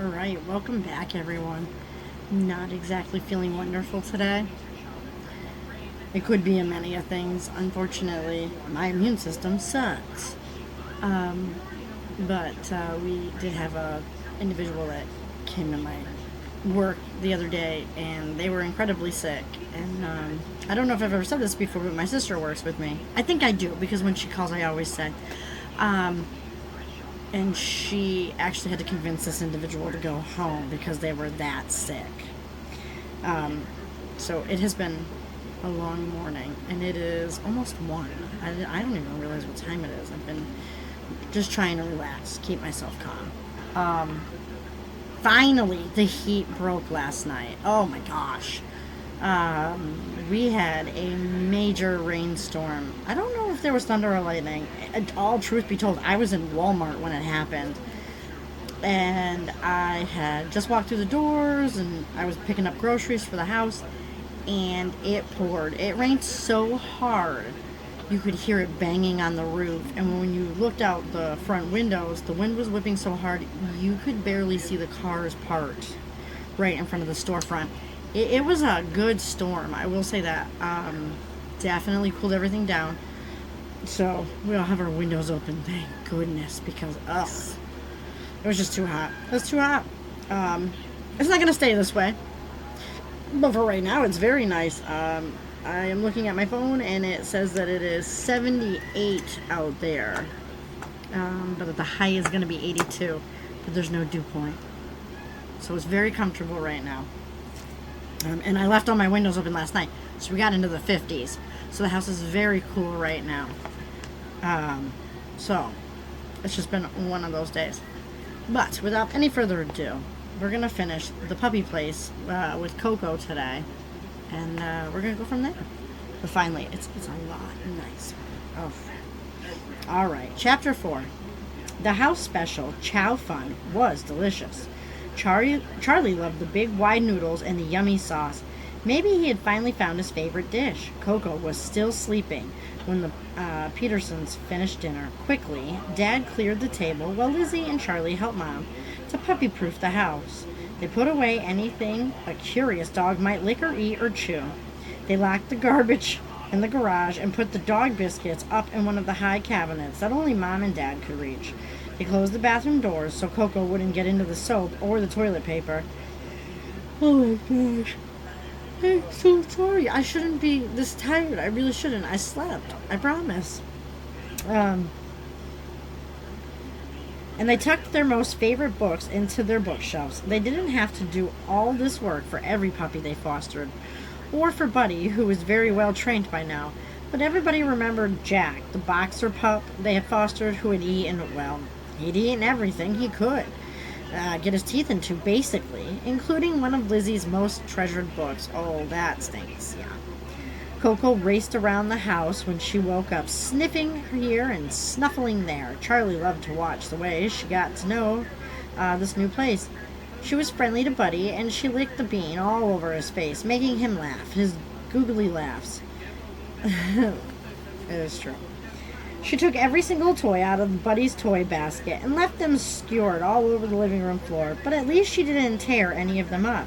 Alright, welcome back everyone. Not exactly feeling wonderful today. It could be a many of things. Unfortunately, my immune system sucks. Um, but we did have a individual that came to my work the other day, and they were incredibly sick. And I don't know if I've ever said this before, but my sister works with me. I think I do, because when she calls, I always say. Um, and she actually had to convince this individual to go home because they were that sick. Um, so it has been a long morning, and it is almost 1. I don't even realize what time it is. I've been just trying to relax, keep myself calm. Finally, the heat broke last night. Oh my gosh. We had a major rainstorm. I don't know if there was thunder or lightning. All truth be told, I was in Walmart when it happened. And I had just walked through the doors and I was picking up groceries for the house, and it poured. It rained so hard you could hear it banging on the roof, and when you looked out the front windows, the wind was whipping so hard you could barely see the cars parked right in front of the storefront. It was a good storm, I will say that. Definitely cooled everything down. So we all have our windows open, thank goodness, because it was just too hot. It was too hot. It's not going to stay this way. But for right now, it's very nice. I am looking at my phone, and it says that it is 78 out there. But the high is going to be 82. But there's no dew point. So it's very comfortable right now. And I left all my windows open last night. So we got into the 50s. So the house is very cool right now. So it's just been one of those days. But without any further ado, we're going to finish the puppy place with Coco today. And we're going to go from there. But finally, it's a lot nicer. Oh. All right, Chapter 4. The house special, Chow Fun, was delicious. Charlie loved the big wide noodles and the yummy sauce. Maybe he had finally found his favorite dish. Coco was still sleeping when the Petersons finished dinner. Quickly, Dad cleared the table while Lizzie and Charlie helped Mom to puppy-proof the house. They put away anything a curious dog might lick or eat or chew. They locked the garbage in the garage and put the dog biscuits up in one of the high cabinets that only Mom and Dad could reach. They closed the bathroom doors so Coco wouldn't get into the soap or the toilet paper. Oh my gosh. I'm so sorry. I shouldn't be this tired. I really shouldn't. I slept. I promise. And they tucked their most favorite books into their bookshelves. They didn't have to do all this work for every puppy they fostered, or for Buddy, who was very well trained by now. But everybody remembered Jack, the boxer pup they had fostered, who had eaten, well, he'd eaten everything he could get his teeth into, basically, including one of Lizzie's most treasured books. Oh, that stinks, yeah. Coco raced around the house when she woke up, sniffing here and snuffling there. Charlie loved to watch the way she got to know this new place. She was friendly to Buddy, and she licked the bean all over his face, making him laugh, his googly laughs. It is true. She took every single toy out of Buddy's toy basket and left them skewered all over the living room floor, but at least she didn't tear any of them up.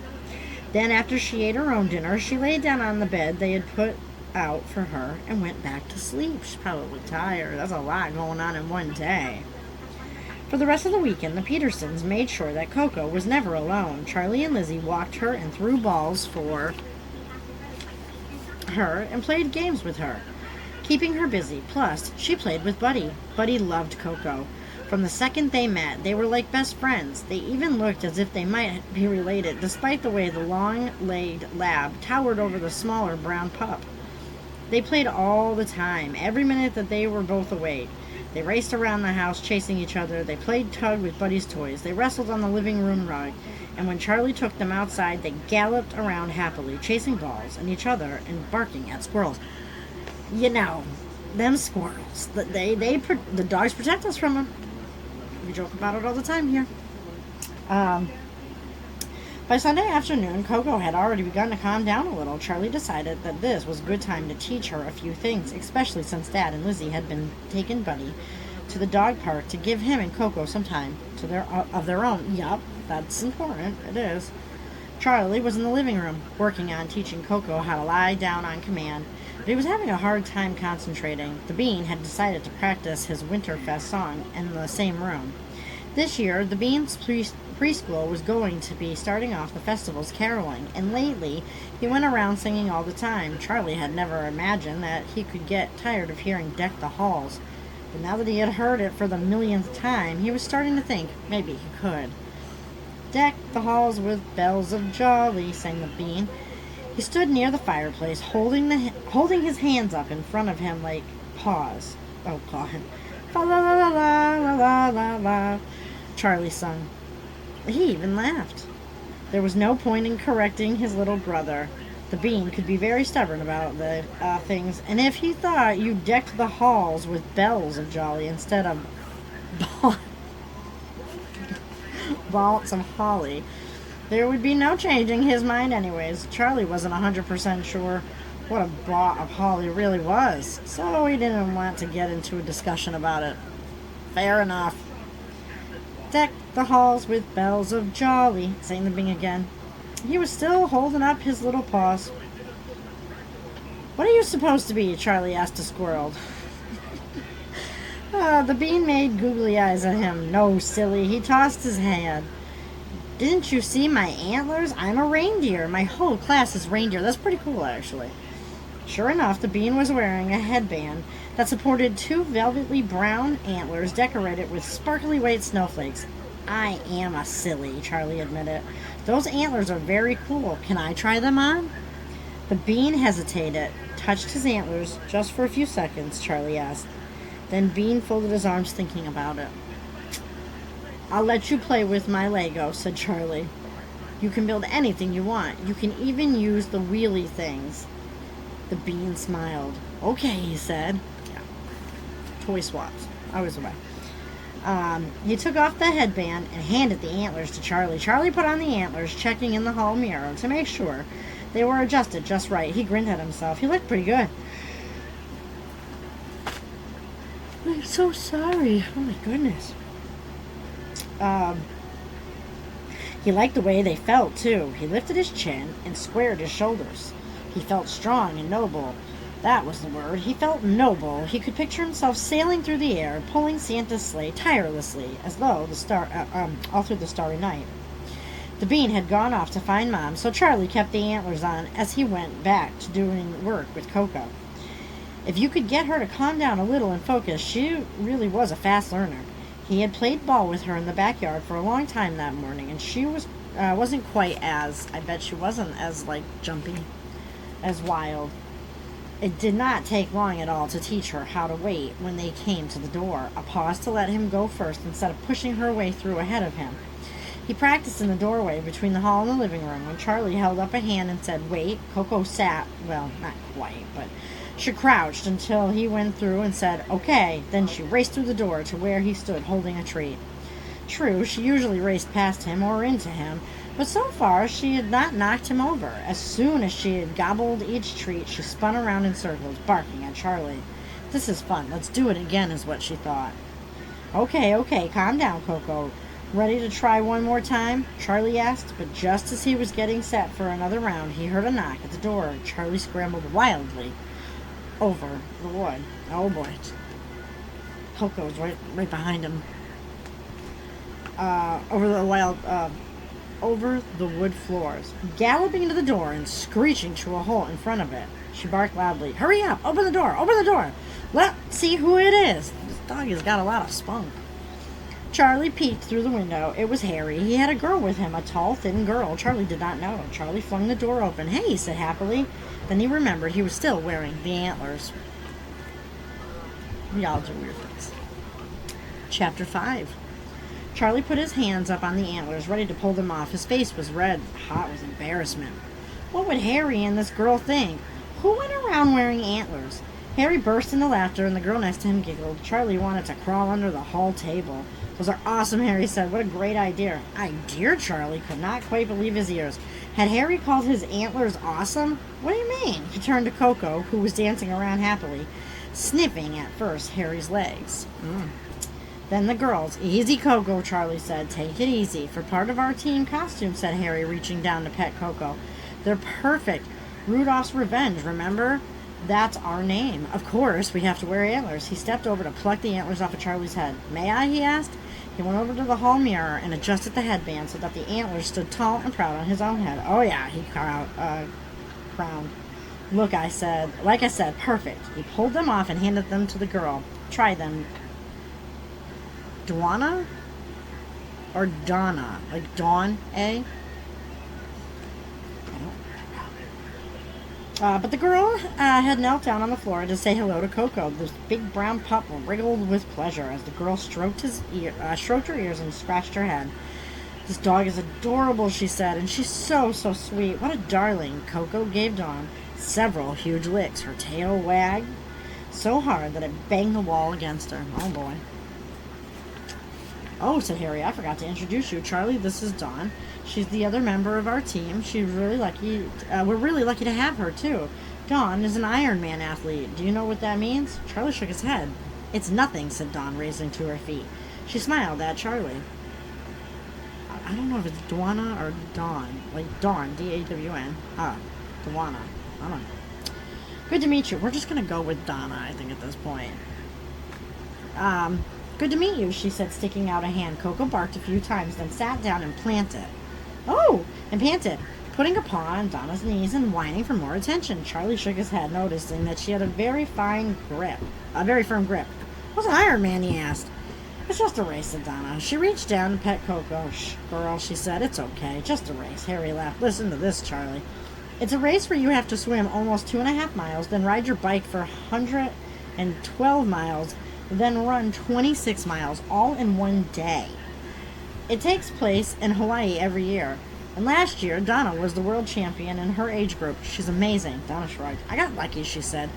Then, after she ate her own dinner, she lay down on the bed they had put out for her and went back to sleep. She's probably tired. That's a lot going on in one day. For the rest of the weekend, the Petersons made sure that Coco was never alone. Charlie and Lizzie walked her and threw balls for her and played games with her, keeping her busy. Plus, she played with Buddy. Buddy loved Coco. From the second they met, they were like best friends. They even looked as if they might be related, despite the way the long-legged lab towered over the smaller brown pup. They played all the time, every minute that they were both awake. They raced around the house, chasing each other. They played tug with Buddy's toys. They wrestled on the living room rug. And when Charlie took them outside, they galloped around happily, chasing balls and each other and barking at squirrels. You know, them squirrels, the dogs protect us from them. We joke about it all the time here. By Sunday afternoon, Coco had already begun to calm down a little. Charlie decided that this was a good time to teach her a few things, especially since Dad and Lizzie had been taking Buddy to the dog park to give him and Coco some time of their own. Yup, that's important. It is. Charlie was in the living room, working on teaching Coco how to lie down on command, but he was having a hard time concentrating. The Bean had decided to practice his winterfest song in the same room. This year, the Bean's preschool was going to be starting off the festival's caroling, and lately he went around singing all the time. Charlie had never imagined that he could get tired of hearing Deck the Halls, but now that he had heard it for the millionth time, he was starting to think maybe he could. Deck the halls with bells of jolly, sang the Bean. He stood near the fireplace, holding his hands up in front of him like paws. Oh, God. Fa la la la la la la la la. Charlie sung. He even laughed. There was no point in correcting his little brother. The Bean could be very stubborn about the things, and if he thought you decked the halls with bells of jolly instead of bolts of holly, there would be no changing his mind anyways. Charlie wasn't 100% sure what a ball of holly really was, so he didn't want to get into a discussion about it. Fair enough. Deck the halls with bells of jolly, sang the Bean again. He was still holding up his little paws. What are you supposed to be? Charlie asked a squirrel. The Bean made googly eyes at him. No, silly. He tossed his head. Didn't you see my antlers? I'm a reindeer. My whole class is reindeer. That's pretty cool, actually. Sure enough, the Bean was wearing a headband that supported two velvety brown antlers decorated with sparkly white snowflakes. I am a silly, Charlie admitted. Those antlers are very cool. Can I try them on? The Bean hesitated, touched his antlers just for a few seconds, Charlie asked. Then Bean folded his arms thinking about it. I'll let you play with my Lego, said Charlie. You can build anything you want. You can even use the wheelie things. The Bean smiled. Okay, he said. Yeah. Toy swaps. I was away. He took off the headband and handed the antlers to Charlie. Charlie put on the antlers, checking in the hall mirror to make sure they were adjusted just right. He grinned at himself. He looked pretty good. I'm so sorry. Oh my goodness. He liked the way they felt, too. He lifted his chin and squared his shoulders. He felt strong and noble. That was the word. He felt noble. He could picture himself sailing through the air, pulling Santa's sleigh tirelessly, as though all through the starry night. The Bean had gone off to find Mom, so Charlie kept the antlers on as he went back to doing work with Coco. If you could get her to calm down a little and focus, she really was a fast learner. He had played ball with her in the backyard for a long time that morning, and she wasn't quite as, I bet she wasn't as, jumpy, as wild. It did not take long at all to teach her how to wait when they came to the door, a pause to let him go first instead of pushing her way through ahead of him. He practiced in the doorway between the hall and the living room. When Charlie held up a hand and said, wait, Coco sat, well, not quite, but she crouched until he went through and said, okay. Then she raced through the door to where he stood holding a treat. True, she usually raced past him or into him, but so far she had not knocked him over. As soon as she had gobbled each treat, she spun around in circles, barking at Charlie. This is fun. Let's do it again, is what she thought. Okay, calm down, Coco. Ready to try one more time? Charlie asked, but just as he was getting set for another round, he heard a knock at the door. Charlie scrambled wildly over the wood. Oh boy. Coco was right behind him. Over the wood floors, galloping into the door and screeching to a hole in front of it. She barked loudly, hurry up, open the door. Let's see who it is. This dog has got a lot of spunk. Charlie peeked through the window. It was Harry. He had a girl with him, a tall, thin girl. Charlie did not know. Charlie flung the door open. Hey, he said happily. Then he remembered he was still wearing the antlers. We all do weird things. Chapter 5. Charlie put his hands up on the antlers, ready to pull them off. His face was red, hot with embarrassment. What would Harry and this girl think? Who went around wearing antlers? Harry burst into laughter, and the girl next to him giggled. Charlie wanted to crawl under the hall table. Those are awesome, Harry said. What a great idea. Idea? Charlie could not quite believe his ears. Had Harry called his antlers awesome? What do you mean? He turned to Coco, who was dancing around happily, sniffing at first Harry's legs. Then the girls. Easy, Coco, Charlie said. Take it easy. For part of our team costume, said Harry, reaching down to pet Coco. They're perfect. Rudolph's Revenge, remember? That's our name. Of course, we have to wear antlers. He stepped over to pluck the antlers off of Charlie's head. May I? He asked. He went over to the hall mirror and adjusted the headband so that the antlers stood tall and proud on his own head. Oh, yeah, he frowned. Look, I said, perfect. He pulled them off and handed them to the girl. Try them. Dwana? Or Donna? Like Dawn, eh? But the girl had knelt down on the floor to say hello to Coco. This big brown pup wriggled with pleasure as the girl stroked her ears and scratched her head. This dog is adorable, she said, and she's so sweet. What a darling. Coco gave Dawn several huge licks. Her tail wagged so hard that it banged the wall against her. Oh, boy. Oh, said Harry, I forgot to introduce you. Charlie, this is Dawn. She's the other member of our team. She's really lucky. We're really lucky to have her, too. Dawn is an Ironman athlete. Do you know what that means? Charlie shook his head. It's nothing, said Dawn, raising to her feet. She smiled at Charlie. I don't know if it's Dwana or Dawn. Like Dawn, D-A-W-N. Dwana. I don't know. Good to meet you. We're just going to go with Donna, I think, at this point. Good to meet you, she said, sticking out a hand. Coco barked a few times, then sat down and panted, putting a paw on Donna's knees and whining for more attention. Charlie shook his head, noticing that she had a very firm grip. What's an Iron Man, he asked. It's just a race, said Donna. She reached down and pet Coco. Shh, girl, she said. It's okay. Just a race. Harry laughed. Listen to this, Charlie. It's a race where you have to swim almost 2.5 miles, then ride your bike for 112 miles, then run 26 miles, all in one day. It takes place in Hawaii every year. And last year, Donna was the world champion in her age group. She's amazing. Donna shrugged. I got lucky, she said.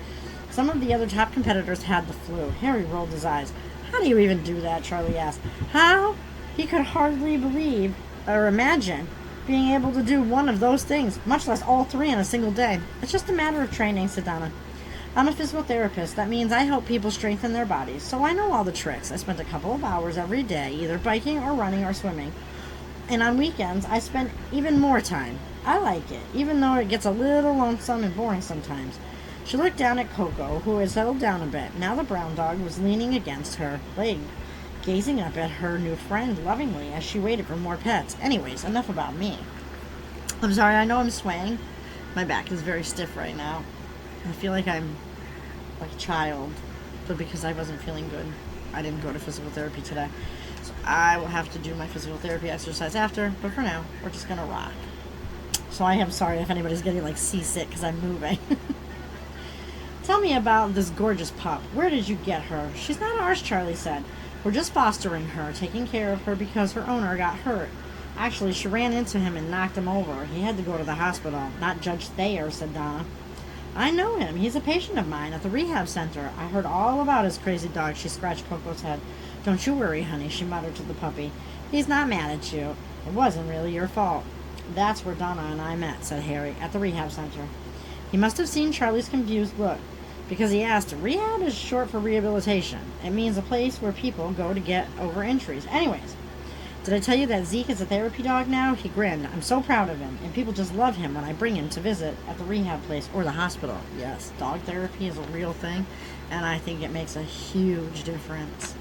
Some of the other top competitors had the flu. Harry rolled his eyes. How do you even do that? Charlie asked. How? He could hardly believe or imagine being able to do one of those things, much less all three in a single day. It's just a matter of training, said Donna. I'm a physical therapist. That means I help people strengthen their bodies, so I know all the tricks. I spend a couple of hours every day, either biking or running or swimming. And on weekends, I spend even more time. I like it, even though it gets a little lonesome and boring sometimes. She looked down at Coco, who had settled down a bit. Now the brown dog was leaning against her leg, gazing up at her new friend lovingly as she waited for more pets. Anyways, enough about me. I'm sorry, I know I'm swaying. My back is very stiff right now. I feel like I'm like a child, but because I wasn't feeling good, I didn't go to physical therapy today. So I will have to do my physical therapy exercise after, but for now, we're just going to rock. So I am sorry if anybody's getting like seasick because I'm moving. Tell me about this gorgeous pup. Where did you get her? She's not ours, Charlie said. We're just fostering her, taking care of her because her owner got hurt. Actually, she ran into him and knocked him over. He had to go to the hospital. Not Judge Thayer, said Donna. I know him. He's a patient of mine at the rehab center. I heard all about his crazy dog. She scratched Coco's head. Don't you worry, honey, she muttered to the puppy. He's not mad at you. It wasn't really your fault. That's where Donna and I met, said Harry, at the rehab center. He must have seen Charlie's confused look, because he asked, rehab is short for rehabilitation. It means a place where people go to get over injuries. Anyways, did I tell you that Zeke is a therapy dog now? He grinned. I'm so proud of him, and people just love him when I bring him to visit at the rehab place or the hospital. Yes, dog therapy is a real thing, and I think it makes a huge difference.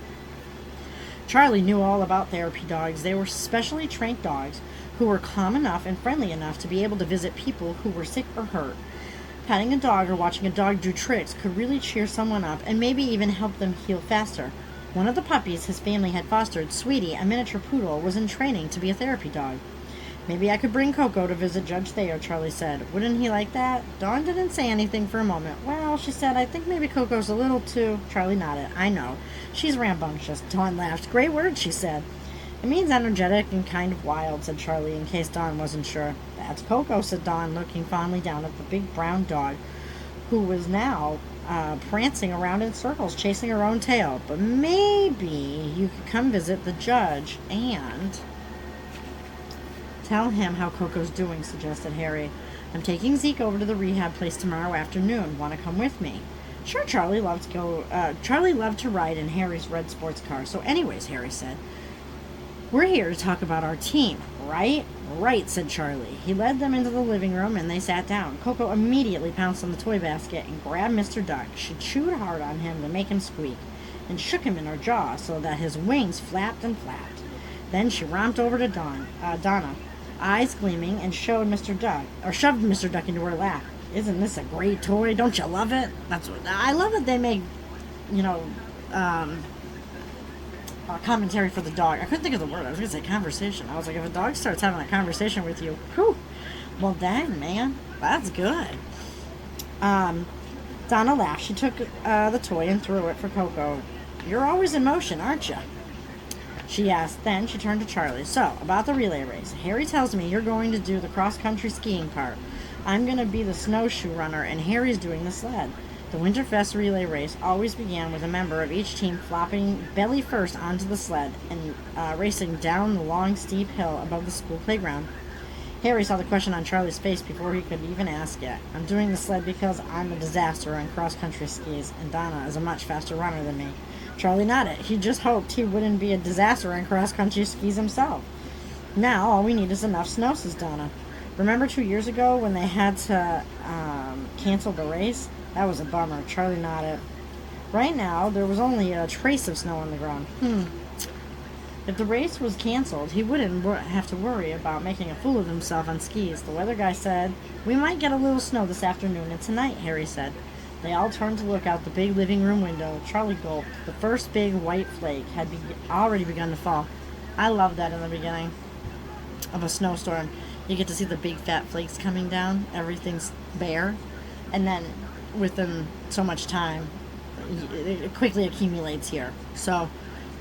Charlie knew all about therapy dogs. They were specially trained dogs who were calm enough and friendly enough to be able to visit people who were sick or hurt. Patting a dog or watching a dog do tricks could really cheer someone up and maybe even help them heal faster. One of the puppies his family had fostered, Sweetie, a miniature poodle, was in training to be a therapy dog. Maybe I could bring Coco to visit Judge Thayer, Charlie said. Wouldn't he like that? Dawn didn't say anything for a moment. Well, she said, I think maybe Coco's a little too... Charlie nodded. I know. She's rambunctious. Dawn laughed. Great word, she said. It means energetic and kind of wild, said Charlie, in case Dawn wasn't sure. That's Coco, said Dawn, looking fondly down at the big brown dog, who was now prancing around in circles, chasing her own tail. But maybe you could come visit the judge and tell him how Coco's doing, suggested Harry. I'm taking Zeke over to the rehab place tomorrow afternoon. Want to come with me? Sure, Charlie loved to ride in Harry's red sports car. So, anyways, Harry said, we're here to talk about our team, right? Right, said Charlie. He led them into the living room and they sat down. Coco immediately pounced on the toy basket and grabbed Mr. Duck. She chewed hard on him to make him squeak and shook him in her jaw so that his wings flapped and flapped. Then she romped over to Donna, eyes gleaming, and shoved Mr. Duck into her lap. Isn't this a great toy? Don't you love it? I love that they make, you know, commentary for the dog. I couldn't think of the word. I was going to say conversation. I was like, if a dog starts having a conversation with you, whew, well, dang, man, that's good. Donna laughed. She took the toy and threw it for Coco. You're always in motion, aren't you? She asked. Then she turned to Charlie. So, about the relay race. Harry tells me you're going to do the cross-country skiing part. I'm going to be the snowshoe runner, and Harry's doing the sled. The winterfest relay race always began with a member of each team flopping belly first onto the sled and racing down the long, steep hill above the school playground. Harry saw the question on Charlie's face before he could even ask it. I'm doing the sled because I'm a disaster on cross-country skis, and Donna is a much faster runner than me. Charlie nodded. He just hoped he wouldn't be a disaster on cross-country skis himself. Now, all we need is enough snow, says Donna. Remember 2 years ago when they had to cancel the race? That was a bummer. Charlie nodded. Right now, there was only a trace of snow on the ground. If the race was canceled, he wouldn't have to worry about making a fool of himself on skis. The weather guy said, we might get a little snow this afternoon and tonight, Harry said. They all turned to look out the big living room window. Charlie gulped. The first big white flake had already begun to fall. I love that in the beginning of a snowstorm. You get to see the big fat flakes coming down. Everything's bare. And then within so much time, it quickly accumulates here. So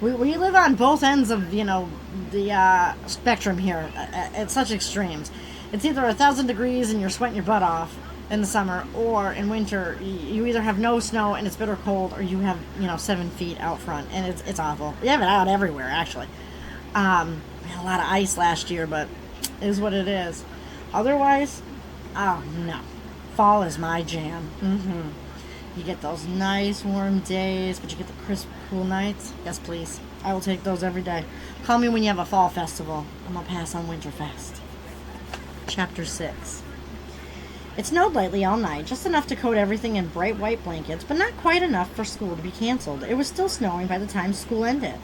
we live on both ends of, the spectrum here at such extremes. It's either 1,000 degrees and you're sweating your butt off in the summer, or in winter you either have no snow and it's bitter cold, or you have 7 feet out front and it's awful. You have it out everywhere actually. We had a lot of ice last year, but it is what it is. Otherwise, oh no, fall is my jam. You get those nice warm days, but you get the crisp cool nights. Yes please, I will take those every day. Call me when you have a fall festival. I'm gonna pass on winterfest. Chapter 6. It snowed lightly all night, just enough to coat everything in bright white blankets, but not quite enough for school to be canceled. It was still snowing by the time school ended.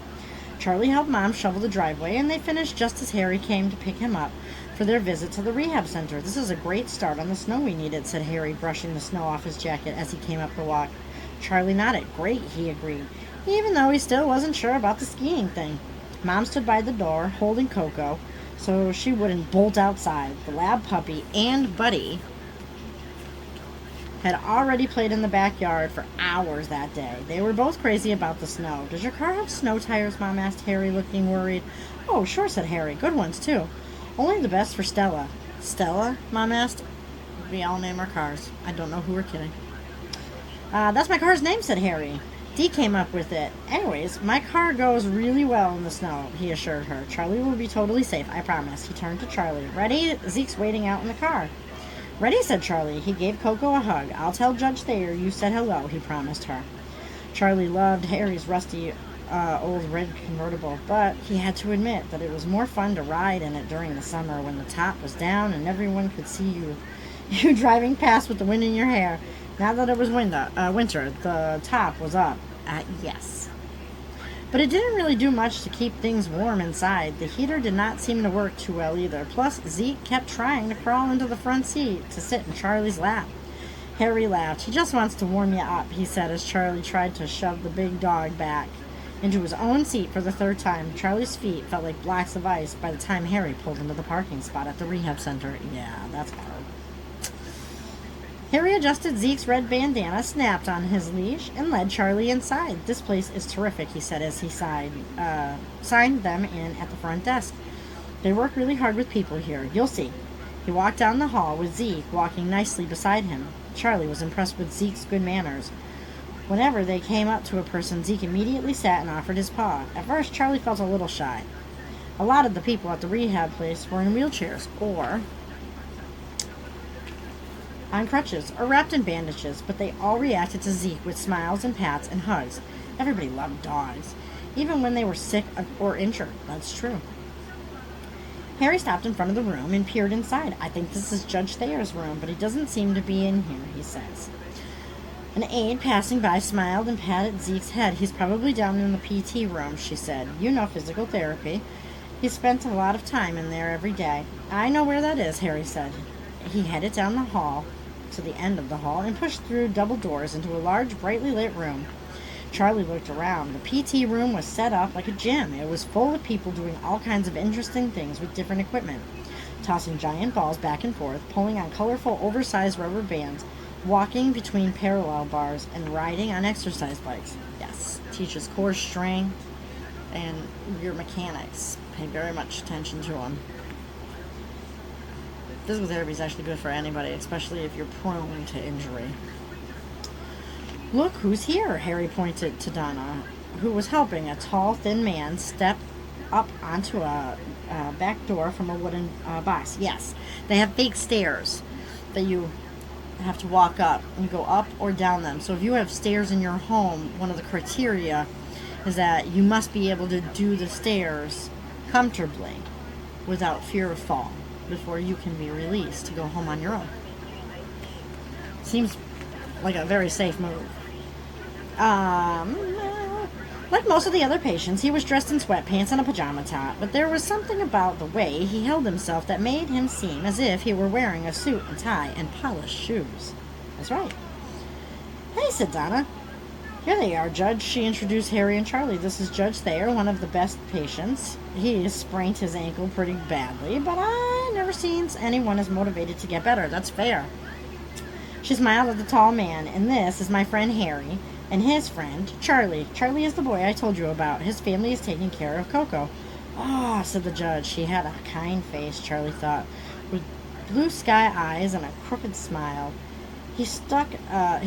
Charlie helped Mom shovel the driveway, and they finished just as Harry came to pick him up for their visit to the rehab center. This is a great start on the snow we needed, said Harry, brushing the snow off his jacket as he came up the walk. Charlie nodded. Great, he agreed, even though he still wasn't sure about the skiing thing. Mom stood by the door, holding Coco, so she wouldn't bolt outside. The lab puppy and Buddy had already played in the backyard for hours that day. They were both crazy about the snow. Does your car have snow tires, Mom asked Harry, looking worried. Oh, sure, said Harry. Good ones, too. Only the best for Stella. Stella? Mom asked. We all name our cars. I don't know who we're kidding. That's my car's name, said Harry. Dee came up with it. Anyways, my car goes really well in the snow, he assured her. Charlie will be totally safe, I promise. He turned to Charlie. Ready? Zeke's waiting out in the car. Ready, said Charlie. He gave Coco a hug. I'll tell Judge Thayer you said hello, he promised her. Charlie loved Harry's rusty old red convertible, but he had to admit that it was more fun to ride in it during the summer when the top was down and everyone could see you driving past with the wind in your hair. Now that it was winter, the top was up. Yes. But it didn't really do much to keep things warm inside. The heater did not seem to work too well either. Plus, Zeke kept trying to crawl into the front seat to sit in Charlie's lap. Harry laughed. He just wants to warm you up, he said as Charlie tried to shove the big dog back into his own seat for the third time. Charlie's feet felt like blocks of ice by the time Harry pulled into the parking spot at the rehab center. Yeah, that's hard. Harry adjusted Zeke's red bandana, snapped on his leash, and led Charlie inside. This place is terrific, he said as he signed them in at the front desk. They work really hard with people here. You'll see. He walked down the hall with Zeke walking nicely beside him. Charlie was impressed with Zeke's good manners. Whenever they came up to a person, Zeke immediately sat and offered his paw. At first, Charlie felt a little shy. A lot of the people at the rehab place were in wheelchairs, or on crutches or wrapped in bandages, but they all reacted to Zeke with smiles and pats and hugs. Everybody loved dogs, even when they were sick or injured. That's true. Harry stopped in front of the room and peered inside. I think this is Judge Thayer's room, but he doesn't seem to be in here, he says. An aide passing by smiled and patted Zeke's head. He's probably down in the PT room, she said. You know physical therapy. He spent a lot of time in there every day. I know where that is, Harry said. He headed down the hall to the end of the hall and pushed through double doors into a large, brightly lit room. Charlie looked around. The PT room was set up like a gym. It was full of people doing all kinds of interesting things with different equipment, tossing giant balls back and forth, pulling on colorful, oversized rubber bands, walking between parallel bars, and riding on exercise bikes. Yes, teaches core strength and your mechanics. Pay very much attention to them. Physical therapy is actually good for anybody, especially if you're prone to injury. Look who's here, Harry pointed to Donna, who was helping a tall, thin man step up onto a back door from a wooden box. Yes, they have fake stairs that you have to walk up and go up or down them. So if you have stairs in your home, one of the criteria is that you must be able to do the stairs comfortably without fear of fall before you can be released to go home on your own. Seems like a very safe move. Like most of the other patients, he was dressed in sweatpants and a pajama top, but there was something about the way he held himself that made him seem as if he were wearing a suit and tie and polished shoes. That's right. Hey, said Donna. Here they are, Judge. She introduced Harry and Charlie. This is Judge Thayer, one of the best patients. He sprained his ankle pretty badly, but I never seen anyone as motivated to get better. That's fair. She smiled at the tall man. And this is my friend Harry and his friend Charlie. Charlie is the boy I told you about. His family is taking care of Coco. Ah, said the judge. She had a kind face, Charlie thought, with blue sky eyes and a crooked smile. He struck out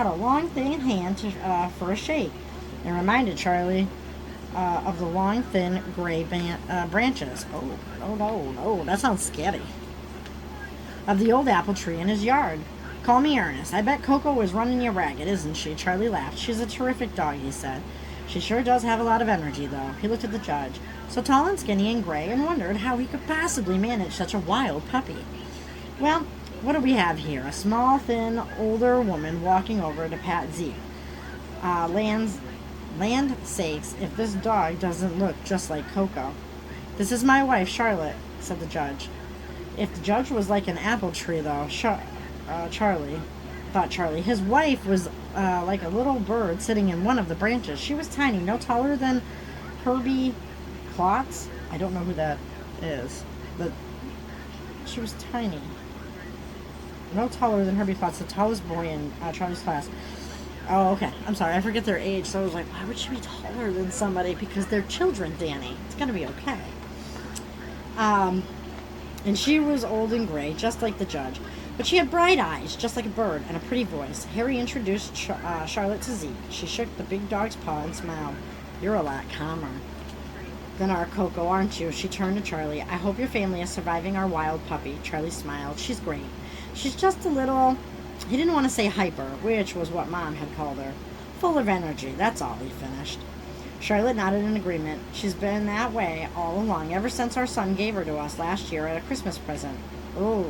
a long, thin hand for a shake. It reminded Charlie of the long, thin, gray branches. Oh, no, that sounds scary. Of the old apple tree in his yard. Call me Ernest. I bet Coco was running you ragged, isn't she? Charlie laughed. She's a terrific dog, he said. She sure does have a lot of energy, though. He looked at the judge, so tall and skinny and gray, and wondered how he could possibly manage such a wild puppy. Well, what do we have here? A small, thin, older woman walking over to pat Zeke. Land sakes, if this dog doesn't look just like Coco. This is my wife, Charlotte, said the judge. If the judge was like an apple tree, though, Charlie, his wife was like a little bird sitting in one of the branches. She was tiny, no taller than Herbie Klotz. I don't know who that is, but she was tiny. No taller than Herbie Klotz, the tallest boy in Charlie's class. Oh, okay. I'm sorry. I forget their age, so I was like, why would she be taller than somebody? Because they're children, Danny. It's going to be okay. And she was old and gray, just like the judge. But she had bright eyes, just like a bird, and a pretty voice. Harry introduced Charlotte to Zeke. She shook the big dog's paw and smiled. You're a lot calmer than our Coco, aren't you? She turned to Charlie. I hope your family is surviving our wild puppy. Charlie smiled. She's great. She's just a little, he didn't want to say hyper, which was what Mom had called her. Full of energy, that's all, he finished. Charlotte nodded in agreement. She's been that way all along, ever since our son gave her to us last year at a Christmas present. Oh,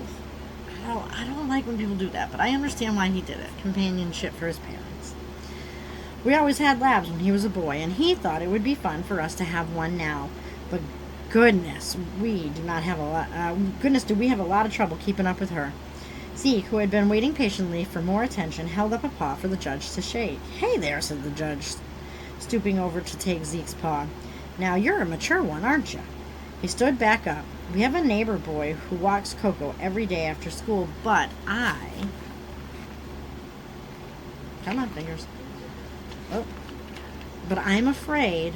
I don't like when people do that, but I understand why he did it. Companionship for his parents. We always had labs when he was a boy, and he thought it would be fun for us to have one now. But goodness, we do not have a lot. Do we have a lot of trouble keeping up with her? Zeke, who had been waiting patiently for more attention, held up a paw for the judge to shake. Hey there, said the judge, stooping over to take Zeke's paw. Now you're a mature one, aren't you? He stood back up. We have a neighbor boy who walks Coco every day after school, but Come on, fingers. Oh. But I'm afraid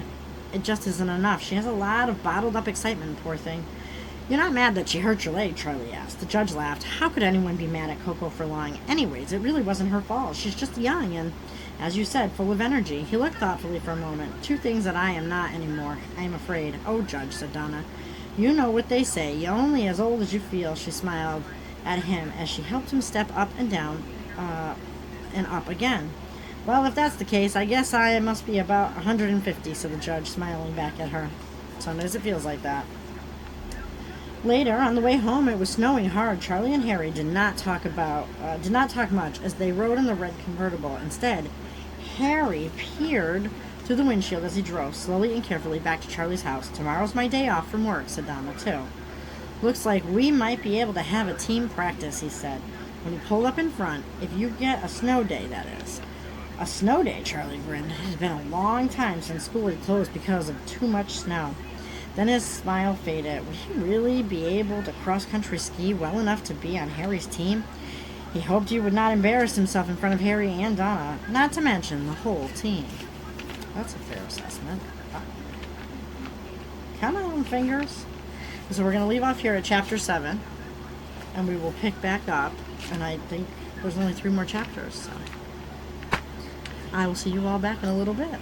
it just isn't enough. She has a lot of bottled up excitement, poor thing. You're not mad that she hurt your leg, Charlie asked. The judge laughed. How could anyone be mad at Coco for lying? Anyways, it really wasn't her fault. She's just young and, as you said, full of energy. He looked thoughtfully for a moment. Two things that I am not anymore, I am afraid. Oh, Judge, said Donna. You know what they say. You're only as old as you feel, she smiled at him as she helped him step up and down and up again. Well, if that's the case, I guess I must be about 150, said the judge, smiling back at her. Sometimes it feels like that. Later, on the way home, it was snowing hard. Charlie and Harry did not talk much as they rode in the red convertible. Instead, Harry peered through the windshield as he drove slowly and carefully back to Charlie's house. Tomorrow's my day off from work, said Donna, too. Looks like we might be able to have a team practice, he said, when he pulled up in front. If you get a snow day, that is. A snow day, Charlie grinned. It had been a long time since school had closed because of too much snow. Then his smile faded. Would he really be able to cross-country ski well enough to be on Harry's team? He hoped he would not embarrass himself in front of Harry and Donna, not to mention the whole team. That's a fair assessment. Come on, fingers. So we're going to leave off here at chapter 7, and we will pick back up, and I think there's only 3 more chapters, so I will see you all back in a little bit.